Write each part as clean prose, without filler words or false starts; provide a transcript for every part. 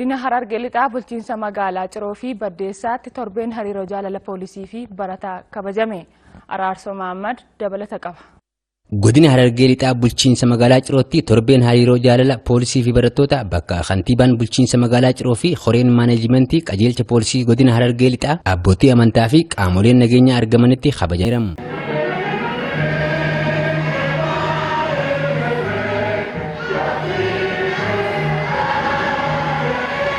godina Harargee lixaa bulchiinsa magaalaa Ciroo fi Baddeessaatti torbeen hariiroo jaalala poolisii fi barataa kabajame. Araarsoo Mahammad dabalata qaba. Godina Harargee lixaa bulchiinsa magaalaa Cirootti torbeen hariiroo jaalala poolisii fi barattoota bakka kantiibaan bulchiinsa magaalaa Ciroo fi horeen maaneejmentii qajeelcha poolisii godina Harargee lixaa abbootii amantaa fi qaamoleen nageenya argamanitti kabajameera.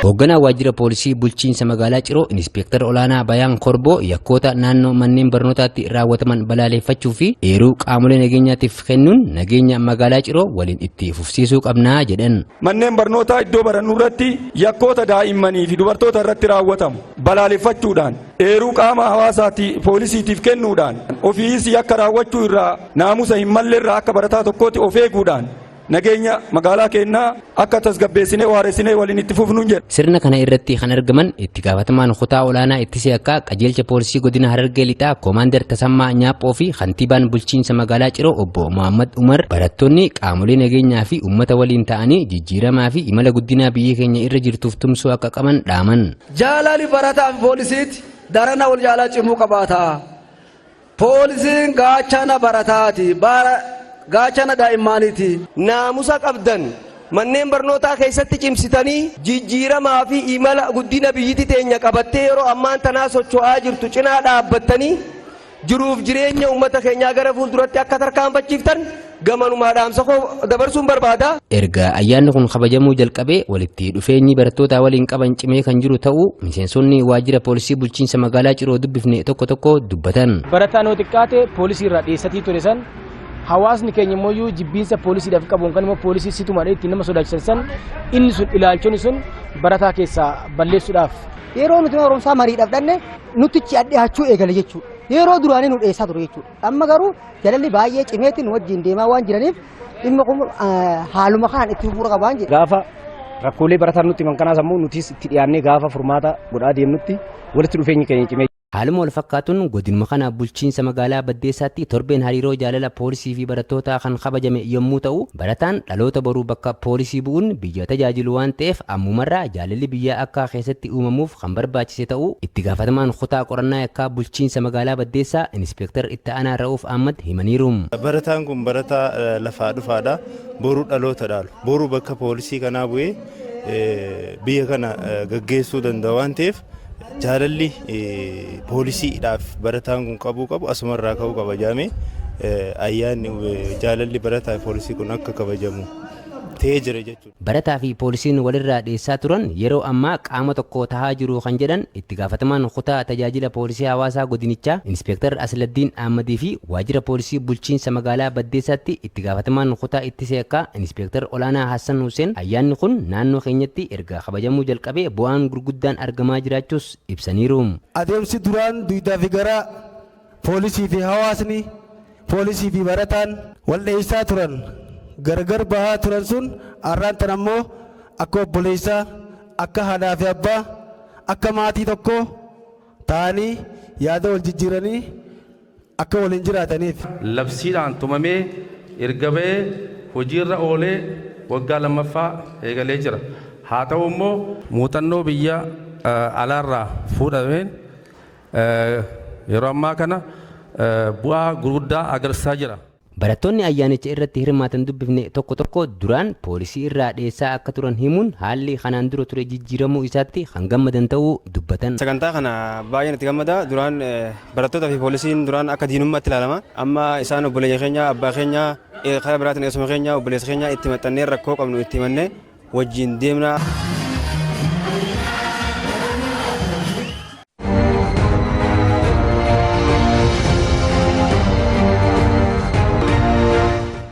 Hoogganaa waajjira poolisii bulchiinsa magaalaa Ciroo Inspektar Olaanaa Bayaan Korboo yakkoota naannoo manneen barnootaatti raawwataman balaaleffachuu fi eeruu qaamolee nageenyaatiif kennuun nageenya magaalaa Ciroo waliin itti fufsiisuu qabnaa jedhan. Manneen barnootaa iddoo barannuu irratti yakkoota daa'immanii fi dubartoota irratti raawwatamu balaaleffachuudhaan eeruu qaama hawaasaatti poolisiitiif kennuudhaan ofiis yakka raawwachuu irraa naamusa hin malle irraa akka barataa tokkootti of eeguudhaan nageenya magaalaa keenyaa akka tasgabbeessinee waaressinee waliin itti fufnuun jedha. Sirna kana irratti kan argaman itti gaafatamaan kutaa olaanaa ittisee akka qajeelcha poolisii godina Harargee lixaa Koomaandar Tasammaa Nyaaphoo fi kantiibaan bulchiinsa magaalaa Ciroo obbo Muhammad Umar barattoonni qaamolee nageenyaa fi uummata waliin ta'anii jijjiiramaa fi imala guddinaa biyya keenya irra jirtuuf tumsuu akka qaban dhaaman. Jaalali barataa fi poolisiitti darana wal jaalaa cimuu qabaata. Poolisiin gaachana barataati. Gaachana daa'immaaniiti. Naamusa qabdan manneen barnootaa keessatti cimsitanii jijjiiramaa fi imala guddina biyyitti teenya qabattee yeroo ammaan tanaa socho'aa jirtu cinaa dhaabbattanii jiruuf jireenya uummata keenyaa gara fuulduratti akka tarkaanfachiiftan gamanumaa dhaamsa koo dabarsuun barbaada. Erga ayyaanni kun kabajamuu jalqabee walitti dhufeenyi barattootaa waliin qaban cimee kan jiru ta'uu miseensonni waajjira poolisii bulchiinsa magaalaa Ciroo dubbifne tokko tokko dubbatan. Barataan yoo xiqqaate poolisii irraa dhiyeessatii ture san hawaasni keenya immoo jibbiinsa poolisiidhaaf qabuun kan immoo poolisii situmaadha itti nama sodaachisan san inni sun ilaalchonni sun barataa keessaa balleessuudhaaf yeroo nuti barumsaa mariidhaaf dhanne nutichi addeehachuu eegale jechuudha. Yeroo duraanii nu dhiyeessaa ture jechuudha. Amma garuu jaalalli baay'ee cimeetiin wajjin deemaa waan jiraniif dhimma kun haaluma kanaan itti fufuu qabaan jedha. Gaafa rakkoolee barataan nutti himan kanaas ammoo nutis itti dhiyaannee gaafa furmaata godhaa deemnutti walitti dhufeenyi keenya cimee. Haaluma wal fakkaatuun godinuma kana bulchiinsa magaalaa Baddeessaatti torbeen hariiroo jaalala poolisii fi barattootaa kan kabajame yommuu ta'u barataan dhaloota boruu bakka poolisii bu'uun biyya tajaajilu waan ta'eef ammumarraa jaalalli biyyaa akka keessatti uumamuuf kan barbaachise ta'uu itti gaafatamaan kutaa qorannaa yakkaa bulchiinsa magaalaa Baddeessaa Inspektar Itti Aanaa Ra'uuf Ahmad himaniiru. Barataan kun barataa lafaa dhufaadha. Boruu dhaloota dhaalu. Boruu bakka poolisii kanaa bu'ee biyya kana gaggeessuu danda'a waan ta'eef jaalalli poolisiidhaaf barataan kun qabu asumarraa ka'uu qaba jedhamee ayyaanni jaalalli barataa fi poolisii kun akka kabajamu ta'ee jira jechuudha. Barataa fi poolisiin walirraa dhiyeessaa turan yeroo ammaa qaama tokko tahaa jiru kan jedhan itti gaafatamaan kutaa tajaajila poolisii hawaasaa godinichaa Inspektar Asladdiin Ahmadii fi waajjira poolisii bulchiinsa magaalaa Baddeessaatti itti gaafatamaan kutaa ittisee akka Inspektar Olaanaa Hassan Hussein ayyaanni kun naannoo keenyatti erga kabajamuu jalqabee bu'aan gurguddaan argamaa jiraachuus ibsaniiru. Adeemsi duraan duwidaa fi garaa poolisii fi hawaasni poolisii fi barataan wal dhiyeessaa turan gargar bahaa turan sun arraan tan ammoo akka obboleessaa akka haadhaa fi abbaa akka maatii tokko ta'anii yaada wal jijjiiranii akka waliin jiraataniif. Labsiidhaan tumamee erga ba'ee hojiirra oolee waggaa lammaffaa eegalee jira. Haa ta'u immoo muuxannoo biyya alaarraa fuudhameen yeroo ammaa kana bu'aa gurguddaa agarsiisaa jira. Barattoonni ayyaanicha irratti hirmaatan dubbifne tokko tokko duraan poolisii irraa dhiyeessaa akka turan himuun haalli kanaan dura ture jijjiiramuu isaatti kan gammadan ta'uu dubbatan. Sagantaa kana baay'een itti gammada. Duraan barattootaa fi poolisiin duraan akka diinummaatti ilaalama. Amma isaan obboleeyya keenya, abbaa keenya, karaa biraatiin eessuma keenya, obboleessa keenya itti maxxannee rakkoo qabnu itti himannee wajjin deemna.